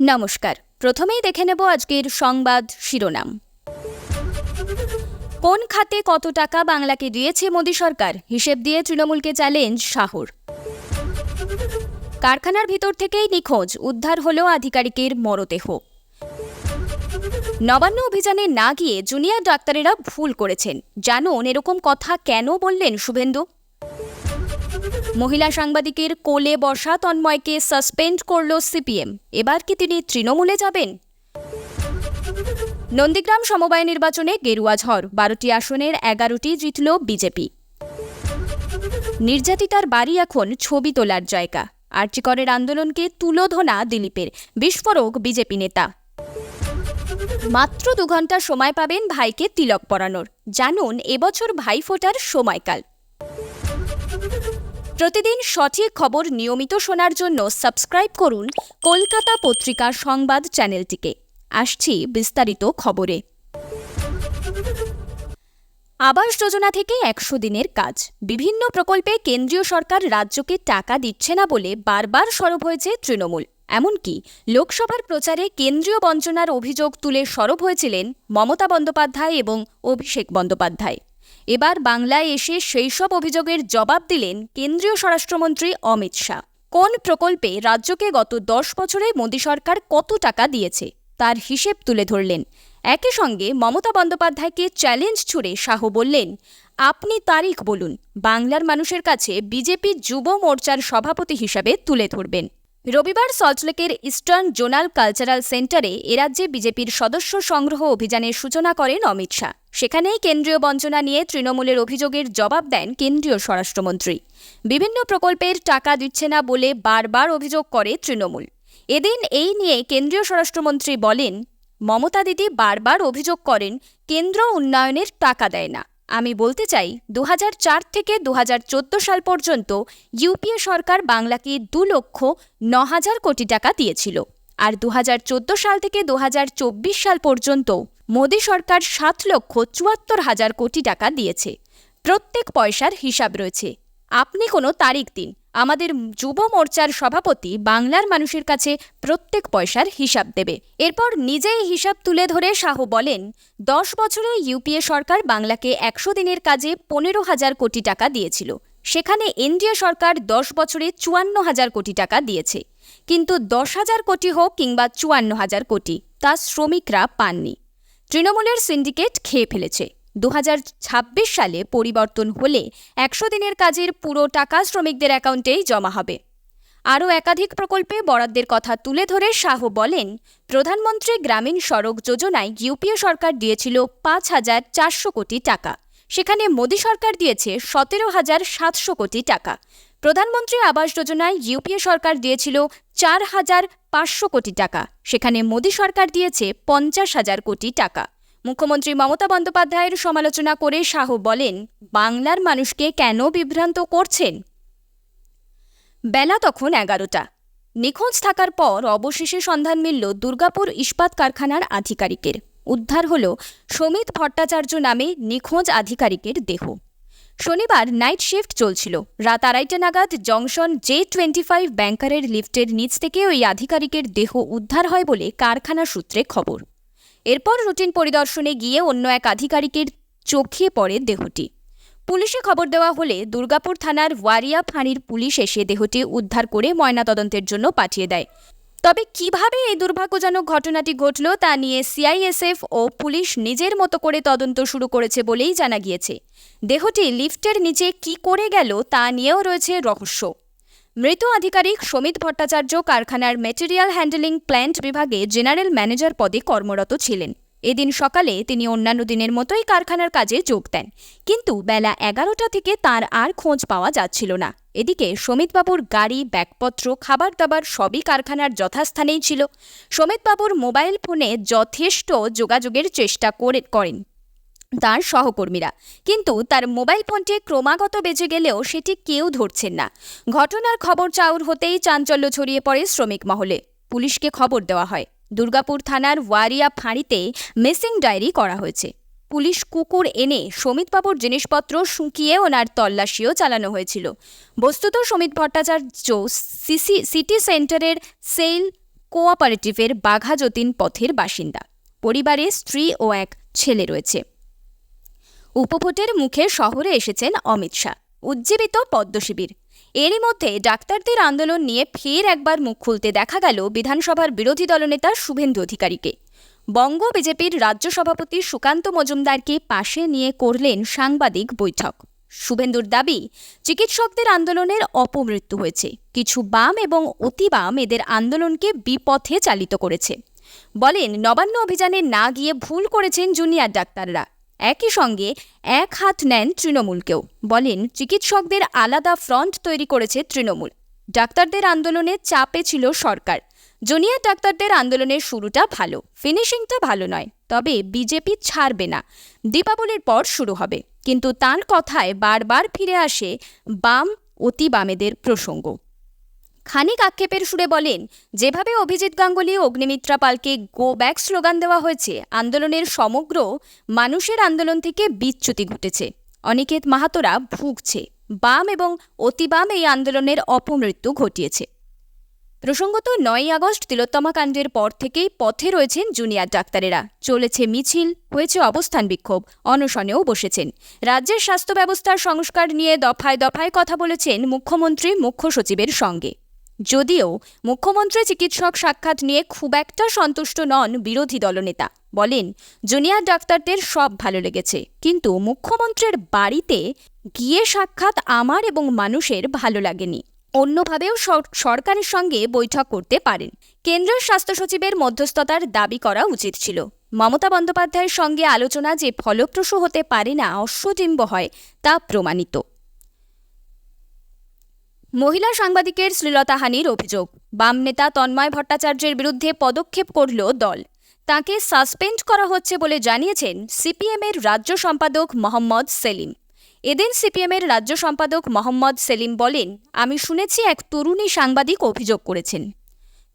নমস্কার। প্রথমেই দেখে নেব আজকের সংবাদ শিরোনাম। কোন খাতে কত টাকা বাংলাকে দিয়েছে মোদী সরকার, হিসেব দিয়ে তৃণমূলকে চ্যালেঞ্জ শাহর। কারখানার ভিতর থেকেই নিখোঁজ, উদ্ধার হলো আধিকারিকের মরদেহ। নবান্ন অভিযানে না গিয়ে জুনিয়র ডাক্তারেরা ভুল করেছেন, জানুন এরকম কথা কেন বললেন শুভেন্দু। মহিলা সাংবাদিকের কোলে বসা তন্ময়কে সাসপেন্ড করল সিপিএম, এবার কি তিনি তৃণমূলে যাবেন? নন্দীগ্রাম সমবায় নির্বাচনে গেরুয়া ঝড়, 12টি আসনের 11টি জিতল বিজেপি। নির্যাতিতার বাড়ি এখন ছবি তোলার জায়গা, আর্চিকরের আন্দোলনকে তুলোধনা দিলীপের, বিস্ফোরক বিজেপি নেতা। মাত্র 2 ঘন্টা সময় পাবেন ভাইকে তিলক পরানোর, জানুন এবছর ভাইফোঁটার সময়কাল। প্রতিদিন সঠিক খবর নিয়মিত শোনার জন্য সাবস্ক্রাইব করুন কলকাতা পত্রিকার সংবাদ চ্যানেলটিকে। আসছি বিস্তারিত খবরে। আবাস যোজনা থেকে 100 দিনের কাজ, বিভিন্ন প্রকল্পে কেন্দ্রীয় সরকার রাজ্যকে টাকা দিচ্ছে না বলে বারবার সরব হয়েছে তৃণমূল। এমনকি লোকসভার প্রচারে কেন্দ্রীয় বঞ্চনার অভিযোগ তুলে সরব হয়েছিলেন মমতা বন্দ্যোপাধ্যায় এবং অভিষেক বন্দ্যোপাধ্যায়। এবার বাংলায় এসে সেই সব অভিযোগের জবাব দিলেন কেন্দ্রীয় স্বরাষ্ট্রমন্ত্রী অমিত শাহ। কোন প্রকল্পে রাজ্যকে গত 10 বছরে মোদী সরকার কত টাকা দিয়েছে তার হিসেব তুলে ধরলেন। একই সঙ্গে মমতা বন্দ্যোপাধ্যায়কে চ্যালেঞ্জ ছুড়ে শাহ বললেন, আপনি তারিখ বলুন, বাংলার মানুষের কাছে বিজেপি যুব মোর্চার সভাপতি হিসাবে তুলে ধরবেন। রবিবার সল্টলেকের ইস্টার্ন জোনাল কালচারাল সেন্টারে এরাজ্যে বিজেপির সদস্য সংগ্রহ অভিযানের সূচনা করেন অমিত শাহ। সেখানেই কেন্দ্রীয় বঞ্চনা নিয়ে তৃণমূলের অভিযোগের জবাব দেন কেন্দ্রীয় স্বরাষ্ট্রমন্ত্রী। বিভিন্ন প্রকল্পের টাকা দিচ্ছে না বলে বারবার অভিযোগ করে তৃণমূল। এদিন এই নিয়ে কেন্দ্রীয় স্বরাষ্ট্রমন্ত্রী বলেন, মমতা দিদি বারবার অভিযোগ করেন কেন্দ্র উন্নয়নের টাকা দেয় না। আমি বলতে চাই, 2004 থেকে 2014 সাল পর্যন্ত ইউপিএ সরকার বাংলাকে 2,09,000 কোটি টাকা দিয়েছিল, আর 2014 সাল থেকে 2024 সাল পর্যন্ত মোদী সরকার 7,74,000 কোটি টাকা দিয়েছে। প্রত্যেক পয়সার হিসাব রয়েছে। আপনি কোনো তারিখ দিন, আমাদের যুব মোর্চার সভাপতি বাংলার মানুষের কাছে প্রত্যেক পয়সার হিসাব দেবে। এরপর নিজেই হিসাব তুলে ধরে শাহ বলেন, 10 বছরে ইউপিএ সরকার বাংলাকে 100 দিনের কাজে 15,000 কোটি টাকা দিয়েছিল। সেখানে এনডিএ সরকার 10 বছরে 54,000 কোটি টাকা দিয়েছে। কিন্তু 10,000 কোটি হোক কিংবা 54,000 কোটি, তা শ্রমিকরা পাননি। তৃণমূলের সিন্ডিকেট খেয়ে ফেলেছে। 2026 সালে পরিবর্তন হলে 100 দিনের কাজের পুরো টাকা শ্রমিকদের অ্যাকাউন্টেই জমা হবে। আরও একাধিক প্রকল্পে বরাদ্দের কথা তুলে ধরে শাহ বলেন, প্রধানমন্ত্রী গ্রামীণ সড়ক যোজনায় ইউপিএ সরকার দিয়েছিল 5,400 কোটি টাকা, সেখানে মোদী সরকার দিয়েছে 17,700 কোটি টাকা। প্রধানমন্ত্রী আবাস যোজনায় ইউপিএ সরকার দিয়েছিল 4,500 কোটি টাকা, সেখানে মোদী সরকার দিয়েছে 50,000 কোটি টাকা। মুখ্যমন্ত্রী মমতা বন্দ্যোপাধ্যায়ের সমালোচনা করে শাহ বলেন, বাংলার মানুষকে কেন বিভ্রান্ত করছেন? বেলা তখন 11টা। নিখোঁজ থাকার পর অবশেষে সন্ধান মিলল দুর্গাপুর ইস্পাত কারখানার আধিকারিকের। উদ্ধার হল সমিত ভট্টাচার্য নামে নিখোঁজ আধিকারিকের দেহ। শনিবার নাইট শিফট চলছিল। রাত 2:30 নাগাদ জংশন J25 ব্যাংকারের লিফটের নিচ থেকে ওই আধিকারিকের দেহ উদ্ধার হয় বলে কারখানা সূত্রে খবর। এরপর রুটিন পরিদর্শনে গিয়ে অন্য এক আধিকারিকের চোখে পড়ে দেহটি। পুলিশে খবর দেওয়া হলে দুর্গাপুর থানার ওয়ারিয়া ফাঁড়ির পুলিশ এসে দেহটি উদ্ধার করে ময়নাতদন্তের জন্য পাঠিয়ে দেয়। তবে কিভাবে এই দুর্ভাগ্যজনক ঘটনাটি ঘটল তা নিয়ে সিআইএসএফ ও পুলিশ নিজের মতো করে তদন্ত শুরু করেছে বলেই জানা গিয়েছে। দেহটি লিফটের নিচে কি করে গেল তা নিয়েও রয়েছে রহস্য। মৃত আধিকারিক সমিত ভট্টাচার্য কারখানার ম্যাটেরিয়াল হ্যান্ডলিং প্ল্যান্ট বিভাগে জেনারেল ম্যানেজার পদে কর্মরত ছিলেন। এদিন সকালে তিনি অন্যান্য দিনের মতোই কারখানার কাজে যোগ দেন, কিন্তু বেলা 11টা থেকে তার আর খোঁজ পাওয়া যাচ্ছিল না। এদিকে সমিতবাবুর গাড়ি, ব্যাগপত্র, খাবার দাবার সবই কারখানার যথাস্থানেই ছিল। সমিতবাবুর মোবাইল ফোনে যথেষ্ট যোগাযোগের চেষ্টা করেন তার সহকর্মীরা, কিন্তু তার মোবাইল ফোনটি ক্রমাগত বেজে গেলেও সেটি কেউ ধরছেন না। ঘটনার খবর চাউর হতেই চাঞ্চল্য ছড়িয়ে পড়ে শ্রমিক মহলে। পুলিশকে খবর দেওয়া হয়। দুর্গাপুর থানার ওয়ারিয়া ফাঁড়িতে মিসিং ডায়েরি করা হয়েছে। পুলিশ কুকুর এনে সমিতবাবুর জিনিসপত্র শুকিয়ে ওনার তল্লাশিও চালানো হয়েছিল। বস্তুত সমিত ভট্টাচার্য সিটি সেন্টারের সেল কোঅপারেটিভের বাঘা যতীন পথের বাসিন্দা। পরিবারে স্ত্রী ও এক ছেলে রয়েছে। উপভোটের মুখে শহরে এসেছেন অমিত শাহ। উজ্জীবিত পদ্ম শিবির। এরই মধ্যে ডাক্তারদের আন্দোলন নিয়ে ফের একবার মুখ খুলতে দেখা গেল বিধানসভার বিরোধী দলনেতা শুভেন্দু অধিকারীকে। বঙ্গ বিজেপির রাজ্য সভাপতি সুকান্ত মজুমদারকে পাশে নিয়ে করলেন সাংবাদিক বৈঠক। শুভেন্দুর দাবি, চিকিৎসকদের আন্দোলনের অপমৃত্যু হয়েছে। কিছু বাম এবং অতি বাম এদের আন্দোলনকে বিপথে চালিত করেছে। বলেন, নবান্ন অভিযানে না গিয়ে ভুল করেছেন জুনিয়র ডাক্তাররা। একই সঙ্গে এক হাত নেন তৃণমূলকেও। বলেন, চিকিৎসকদের আলাদা ফ্রন্ট তৈরি করেছে তৃণমূল। ডাক্তারদের আন্দোলনে চাপে ছিল সরকার। জুনিয়র ডাক্তারদের আন্দোলনের শুরুটা ভালো, ফিনিশিংটা ভালো নয়, তবে বিজেপি ছাড়বে না। দীপাবলির পর শুরু হবে। কিন্তু তাঁর কথায় বারবার ফিরে আসে বাম অতি বামেদের প্রসঙ্গ। খানিক আক্ষেপের সুরে বলেন, যেভাবে অভিজিৎ গাঙ্গুলি অগ্নিমিত্রা পালকে গো ব্যাক স্লোগান দেওয়া হয়েছে, আন্দোলনের সমগ্র মানুষের আন্দোলন থেকে বিচ্যুতি ঘটেছে। অনিকেত মাহাতোরা ভুগছে। বাম এবং অতি বাম এই আন্দোলনের অপমৃত্যু ঘটিয়েছে। প্রসঙ্গত 9ই আগস্ট তিলোত্তমা কাণ্ডের পর থেকেই পথে রয়েছেন জুনিয়র ডাক্তারেরা। চলেছে মিছিল, হয়েছে অবস্থান বিক্ষোভ, অনশনেও বসেছেন। রাজ্যের স্বাস্থ্য ব্যবস্থার সংস্কার নিয়ে দফায় দফায় কথা বলেছেন মুখ্যমন্ত্রী মুখ্য সচিবের সঙ্গে। যদিও মুখ্যমন্ত্রী চিকিৎসক সাক্ষাৎ নিয়ে খুব একটা সন্তুষ্ট নন বিরোধী দলনেতা। বলেন, জুনিয়র ডাক্তারদের সব ভালো লেগেছে, কিন্তু মুখ্যমন্ত্রীর বাড়িতে গিয়ে সাক্ষাৎ আমার এবং মানুষের ভালো লাগেনি। অন্যভাবেও সরকারের সঙ্গে বৈঠক করতে পারেন। কেন্দ্রীয় স্বাস্থ্য সচিবের মধ্যস্থতার দাবি করা উচিত ছিল। মমতা বন্দ্যোপাধ্যায়ের সঙ্গে আলোচনা যে ফলপ্রসূ হতে পারে না, অশ্বডিম্ব হয়, তা প্রমাণিত। মহিলা সাংবাদিকের শ্লীলতাহানির অভিযোগ। বাম নেতা তন্ময় ভট্টাচার্যের বিরুদ্ধে পদক্ষেপ করল দল। তাকে সাসপেন্ড করা হচ্ছে বলে জানিয়েছেন সিপিএমের রাজ্য সম্পাদক মোহাম্মদ সেলিম। এদিন সিপিএমের রাজ্য সম্পাদক মোহাম্মদ সেলিম বলেন, আমি শুনেছি এক তরুণী সাংবাদিক অভিযোগ করেছেন।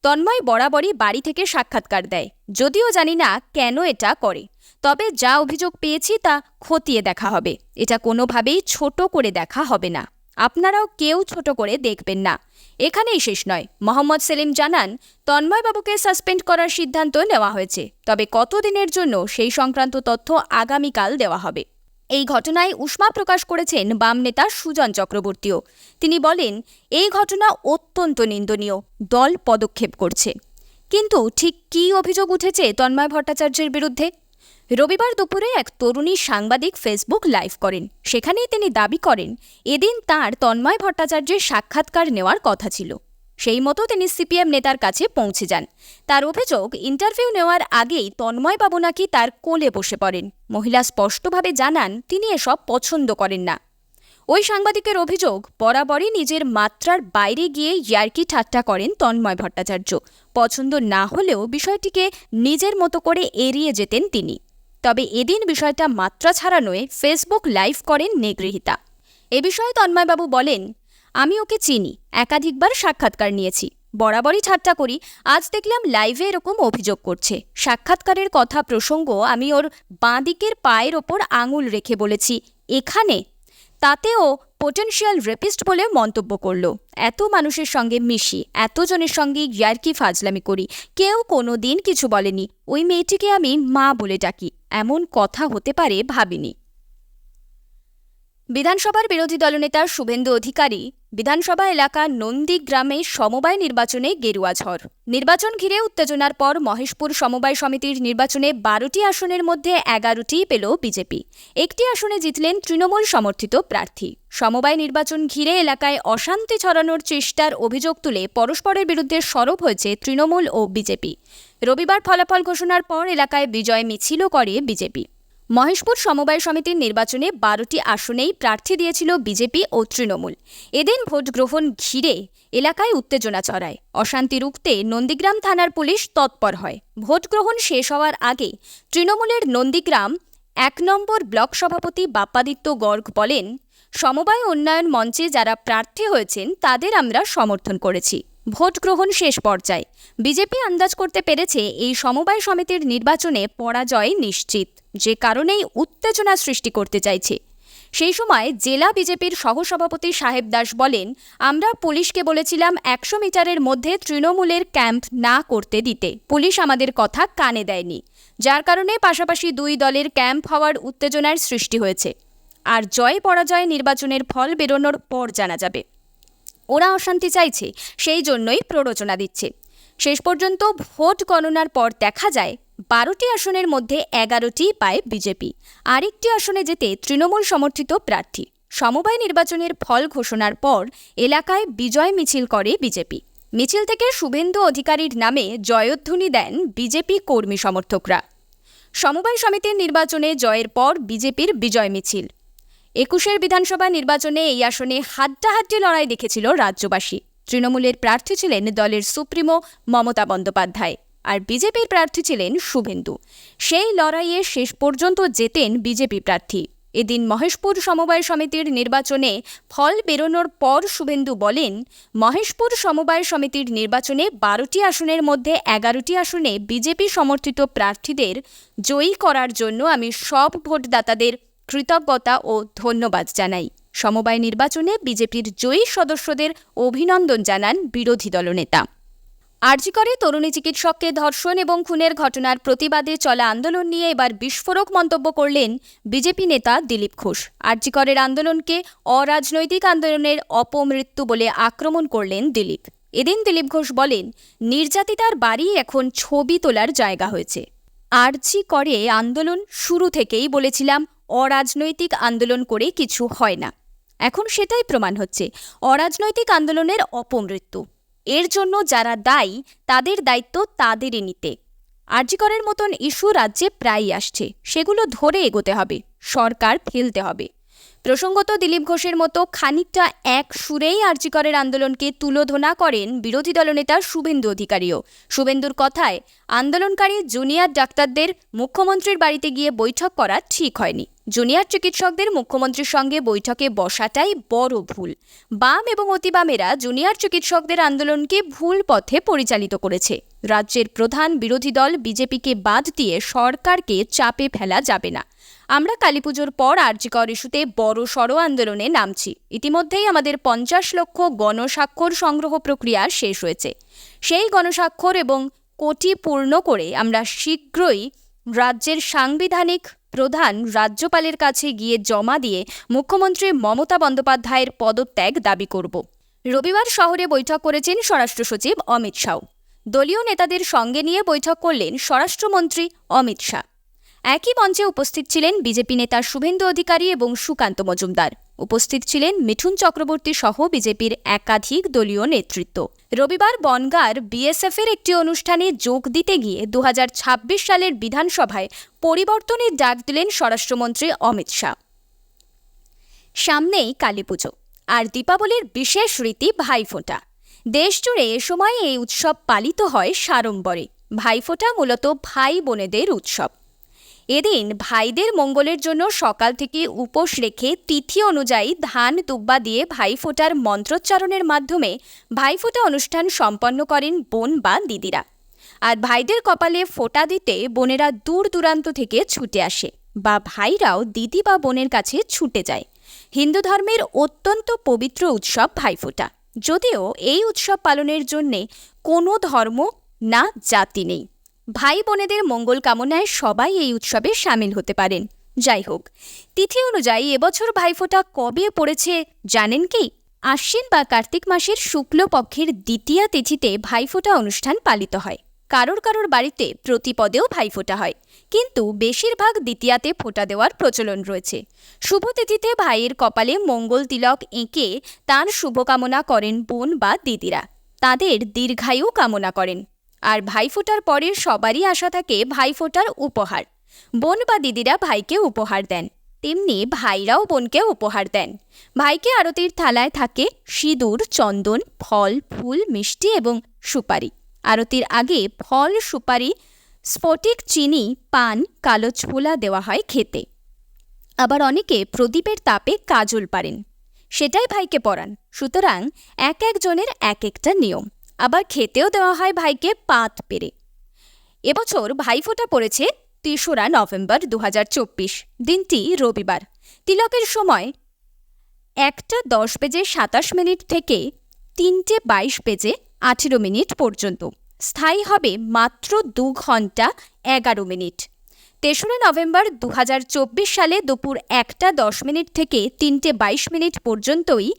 তন্ময় বরাবরই বাড়ি থেকে সাক্ষাৎকার দেয়, যদিও জানি না কেন এটা করে। তবে যা অভিযোগ পেয়েছি তা খতিয়ে দেখা হবে। এটা কোনোভাবেই ছোট করে দেখা হবে না। আপনারাও কেউ ছোট করে দেখবেন না। এখানেই শেষ নয়। মোহাম্মদ সেলিম জানান, তন্ময়বাবুকে সাসপেন্ড করার সিদ্ধান্ত নেওয়া হয়েছে, তবে কতদিনের জন্য সেই সংক্রান্ত তথ্য আগামীকাল দেওয়া হবে। এই ঘটনায় উষ্মা প্রকাশ করেছেন বাম নেতা সুজন চক্রবর্তীও। তিনি বলেন, এই ঘটনা অত্যন্ত নিন্দনীয়, দল পদক্ষেপ করছে। কিন্তু ঠিক কী অভিযোগ উঠেছে তন্ময় ভট্টাচার্যের বিরুদ্ধে? রবিবার দুপুরে এক তরুণী সাংবাদিক ফেসবুক লাইভ করেন। সেখানেই তিনি দাবি করেন, এদিন তাঁর তন্ময় ভট্টাচার্যের সাক্ষাৎকার নেওয়ার কথা ছিল। সেই মতো তিনি সিপিএম নেতার কাছে পৌঁছে যান। তার অভিযোগ, ইন্টারভিউ নেওয়ার আগেই তন্ময়বাবু নাকি তার কোলে বসে পড়েন। মহিলা স্পষ্টভাবে জানান, তিনি এসব পছন্দ করেন না। ওই সাংবাদিকের অভিযোগ, বরাবরই নিজের মাত্রার বাইরে গিয়ে ইয়ার্কি ঠাট্টা করেন তন্ময় ভট্টাচার্য। পছন্দ না হলেও বিষয়টিকে নিজের মতো করে এড়িয়ে যেতেন তিনি। তবে এদিন বিষয়টা মাত্রা ছাড়ানোয় ফেসবুক লাইভ করেন নিগৃহীতা। এ বিষয়ে তন্ময়বাবু বলেন, আমি ওকে চিনি, একাধিকবার সাক্ষাৎকার নিয়েছি, বরাবরই ঠাট্টা করি। আজ দেখলাম লাইভে এরকম অভিযোগ করছে। সাক্ষাৎকারের কথা প্রসঙ্গ আমি ওর বাঁ দিকের পায়ের ওপর আঙুল রেখে বলেছি এখানে, তাতেও পোটেনশিয়াল রেপিস্ট বলে মন্তব্য করল। এত মানুষের সঙ্গে মিশি, এতজনের সঙ্গে ইয়ার্কি ফাজলামি করি, কেউ কোনো দিন কিছু বলেনি। ওই মেয়েটিকে আমি মা বলে ডাকি, এমন কথা হতে পারে ভাবিনি। বিধানসভার বিরোধী দলনেতা শুভেন্দু অধিকারী বিধানসভা এলাকা নন্দীগ্রামে সমবায় নির্বাচনে গেরুয়া ঝড়। নির্বাচন ঘিরে উত্তেজনার পর মহেশপুর সমবায় সমিতির নির্বাচনে 12টি আসনের মধ্যে 11টিই পেল বিজেপি। একটি আসনে জিতলেন তৃণমূল সমর্থিত প্রার্থী। সমবায় নির্বাচন ঘিরে এলাকায় অশান্তি ছড়ানোর চেষ্টার অভিযোগ তুলে পরস্পরের বিরুদ্ধে সরব হয়েছে তৃণমূল ও বিজেপি। রবিবার ফলাফল ঘোষণার পর এলাকায় বিজয় মিছিলও করে বিজেপি। মহেশপুর সমবায় সমিতির নির্বাচনে 12টি আসনেই প্রার্থী দিয়েছিল বিজেপি ও তৃণমূল। এদিন ভোট গ্রহণ ঘিরে এলাকায় উত্তেজনা ছড়ায়। অশান্তি রুখতে নন্দীগ্রাম থানার পুলিশ তৎপর হয়। ভোট গ্রহণ শেষ হওয়ার আগে তৃণমূলের নন্দীগ্রাম 1 নম্বর ব্লক সভাপতি বাপ্পাদিত্য গর্গ বলেন, সমবায় উন্নয়ন মঞ্চে যারা প্রার্থী হয়েছেন তাদের আমরা সমর্থন করেছি। ভোট গ্রহণ শেষ পর্যায়ে বিজেপি আন্দাজ করতে পেরেছে এই সমবায় সমিতির নির্বাচনে পরাজয় নিশ্চিত, যে কারণেই উত্তেজনা সৃষ্টি করতে চাইছে। সেই সময় জেলা বিজেপির সহসভাপতি সাহেব দাস বলেন, আমরা পুলিশকে বলেছিলাম 100 মিটারের মধ্যে তৃণমূলের ক্যাম্প না করতে দিতে। পুলিশ আমাদের কথা কানে দেয়নি, যার কারণে পাশাপাশি দুই দলের ক্যাম্প হওয়ার উত্তেজনার সৃষ্টি হয়েছে। আর জয় পরাজয় নির্বাচনের ফল বেরোনোর পর জানা যাবে। ওরা অশান্তি চাইছে, সেই জন্যই প্ররোচনা দিচ্ছে। শেষ পর্যন্ত ভোট গণনার পর দেখা যায় 12টি আসনের মধ্যে 11টি পায় বিজেপি, আরেকটি আসনে যেতে তৃণমূল সমর্থিত প্রার্থী। সমবায় নির্বাচনের ফল ঘোষণার পর এলাকায় বিজয় মিছিল করে বিজেপি। মিছিল থেকে শুভেন্দু অধিকারীর নামে জয়ধ্বনি দেন বিজেপি কর্মী সমর্থকরা। সমবায় সমিতির নির্বাচনে জয়ের পর বিজেপির বিজয় মিছিল। 21 বিধানসভা নির্বাচনে এই আসনে হাড্ডাহাড্ডি লড়াই দেখেছিল রাজ্যবাসী। তৃণমূলের প্রার্থী ছিলেন দলের সুপ্রিমো মমতা বন্দ্যোপাধ্যায়, আর বিজেপির প্রার্থী ছিলেন শুভেন্দু। সেই লড়াইয়ে শেষ পর্যন্ত জেতেন বিজেপি প্রার্থী। এদিন মহেশপুর সমবায় সমিতির নির্বাচনে ফল বেরোনোর পর শুভেন্দু বলেন, মহেশপুর সমবায় সমিতির নির্বাচনে 12টি আসনের মধ্যে 11টি আসনে বিজেপি সমর্থিত প্রার্থীদের জয়ী করার জন্য আমি সব ভোটদাতাদের কৃতজ্ঞতা ও ধন্যবাদ জানাই। সমবায় নির্বাচনে বিজেপির জয়ী সদস্যদের অভিনন্দন জানান বিরোধী দলনেতা। আরজিকরে তরুণী চিকিৎসককে ধর্ষণ এবং খুনের ঘটনার প্রতিবাদে চলা আন্দোলন নিয়ে এবার বিস্ফোরক মন্তব্য করলেন বিজেপি নেতা দিলীপ ঘোষ। আরজিকরের আন্দোলনকে অরাজনৈতিক আন্দোলনের অপমৃত্যু বলে আক্রমণ করলেন দিলীপ। এদিন দিলীপ ঘোষ বলেন, নির্যাতিতার বাড়ি এখন ছবি তোলার জায়গা হয়েছে। আরজিকরে আন্দোলন শুরু থেকেই বলেছিলাম অরাজনৈতিক আন্দোলন করে কিছু হয় না। এখন সেটাই প্রমাণ হচ্ছে, অরাজনৈতিক আন্দোলনের অপমৃত্যু। এর জন্য যারা দায়ী তাদের দায়িত্ব তাদেরই নিতে। আরজিকরের মতন ইস্যু রাজ্যে প্রায়ই আসছে, সেগুলো ধরে এগোতে হবে, সরকার ফেলতে হবে। প্রসঙ্গত দিলীপ ঘোষের মতো খানিকটা এক সুরেই আরজিকরের আন্দোলনকে তুলোধনা করেন বিরোধী দলনেতা শুভেন্দু অধিকারীও। শুভেন্দুর কথায়, আন্দোলনকারী জুনিয়র ডাক্তারদের মুখ্যমন্ত্রীর বাড়িতে গিয়ে বৈঠক করা ঠিক হয়নি। জুনিয়র চিকিৎসকদের মুখ্যমন্ত্রীর সঙ্গে বৈঠকে বসাটাই বড় ভুল। বাম এবং অতিবামেরা জুনিয়র চিকিৎসকদের আন্দোলনকে ভুল পথে পরিচালিত করেছে। রাজ্যের প্রধান বিরোধী দল বিজেপিকে বাদ দিয়ে সরকারকে চাপে ফেলা যাবে না। আমরা কালীপুজোর পর আরজিকর ইস্যুতে বড়সড় আন্দোলনে নামছি। ইতিমধ্যেই আমাদের 50 লক্ষ গণস্বাক্ষর সংগ্রহ প্রক্রিয়া শেষ হয়েছে। সেই গণস্বাক্ষর এবং কোটি পূর্ণ করে আমরা শীঘ্রই রাজ্যের সাংবিধানিক প্রধান রাজ্যপালের কাছে গিয়ে জমা দিয়ে মুখ্যমন্ত্রী মমতা বন্দ্যোপাধ্যায়ের পদত্যাগ দাবি করব। রবিবার শহরে বৈঠক করেছেন স্বরাষ্ট্র সচিব অমিত শাহ। দলীয় নেতাদের সঙ্গে নিয়ে বৈঠক করলেন স্বরাষ্ট্রমন্ত্রী অমিত শাহ। একই মঞ্চে উপস্থিত ছিলেন বিজেপি নেতা শুভেন্দু অধিকারী এবং সুকান্ত মজুমদার। উপস্থিত ছিলেন মিঠুন চক্রবর্তী সহ বিজেপির একাধিক দলীয় নেতৃত্ব। রবিবার বনগাঁর বিএসএফের একটি অনুষ্ঠানে যোগ দিতে গিয়ে 2026 সালের বিধানসভায় পরিবর্তনের ডাক দিলেন স্বরাষ্ট্রমন্ত্রী অমিত শাহ। সামনেই কালীপুজো আর দীপাবলির বিশেষ রীতি ভাইফোঁটা। দেশজুড়ে এ সময় এই উৎসব পালিত হয় সাড়ম্বরে। ভাইফোঁটা মূলত ভাই বোনেদের উৎসব। এদিন ভাইদের মঙ্গলের জন্য সকাল থেকে উপোস রেখে তিথি অনুযায়ী ধান দুব্বা দিয়ে ভাইফোঁটার মন্ত্রোচ্চারণের মাধ্যমে ভাইফোঁটা অনুষ্ঠান সম্পন্ন করেন বোন বা দিদিরা। আর ভাইদের কপালে ফোঁটা দিতে বোনেরা দূর দূরান্ত থেকে ছুটে আসে, বা ভাইরাও দিদি বা বোনের কাছে ছুটে যায়। হিন্দু ধর্মের অত্যন্ত পবিত্র উৎসব ভাইফোঁটা। যদিও এই উৎসব পালনের জন্যে কোনো ধর্ম না জাতি নেই। ভাই বোনেদের মঙ্গল কামনায় সবাই এই উৎসবে সামিল হতে পারেন। যাই হোক, তিথি অনুযায়ী এবছর ভাইফোঁটা কবে পড়েছে জানেন কি? আশ্বিন বা কার্তিক মাসের শুক্লপক্ষের দ্বিতীয়া তিথিতে ভাইফোঁটা অনুষ্ঠান পালিত হয়। কারোর কারোর বাড়িতে প্রতিপদেও ভাইফোঁটা হয়, কিন্তু বেশিরভাগ দ্বিতীয়াতে ফোঁটা দেওয়ার প্রচলন রয়েছে। শুভ তিথিতে ভাইয়ের কপালে মঙ্গল তিলক এঁকে তার শুভকামনা করেন বোন বা দিদিরা, তাদের দীর্ঘায়ু কামনা করেন। আর ভাইফোঁটার পরে সবারই আশা থাকে ভাইফোঁটার উপহার। বোন বা দিদিরা ভাইকে উপহার দেন, তেমনি ভাইরাও বোনকে উপহার দেন। ভাইকে আরতির থালায় থাকে সিঁদুর, চন্দন, ফল, ফুল, মিষ্টি এবং সুপারি। আরতির আগে ফল, সুপারি, স্ফটিক, চিনি, পান, কালো ছোলা দেওয়া হয় খেতে। আবার অনেকে প্রদীপের তাপে কাজল পারেন, সেটাই ভাইকে পরান। সুতরাং এক একজনের এক একটা নিয়ম। আবার খেতেও দেওয়া হয় ভাইকে পাত পেরে। এবছর ভাইফোঁটা পড়েছে তেসরা নভেম্বর 2024। দিনটি রবিবার। তিলকের সময় 1:10 থেকে 3:22 পর্যন্ত। স্থায়ী হবে মাত্র 2 ঘন্টা 11 মিনিট। 3রা নভেম্বর 2024 সালে দুপুর 1:10 থেকে 3:22 পর্যন্তই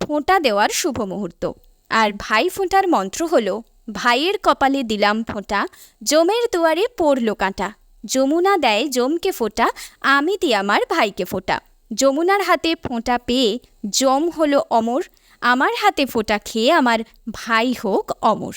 ফোঁটা দেওয়ার শুভ মুহূর্ত। আর ভাই ফোঁটার মন্ত্র হল, ভাইয়ের কপালে দিলাম ফোঁটা, জমের দুয়ারে পড়ল কাঁটা। যমুনা দেয় জমকে ফোঁটা, আমি দিই আমার ভাইকে ফোঁটা। যমুনার হাতে ফোঁটা পেয়ে জম হলো অমর, আমার হাতে ফোঁটা খেয়ে আমার ভাই হোক অমর।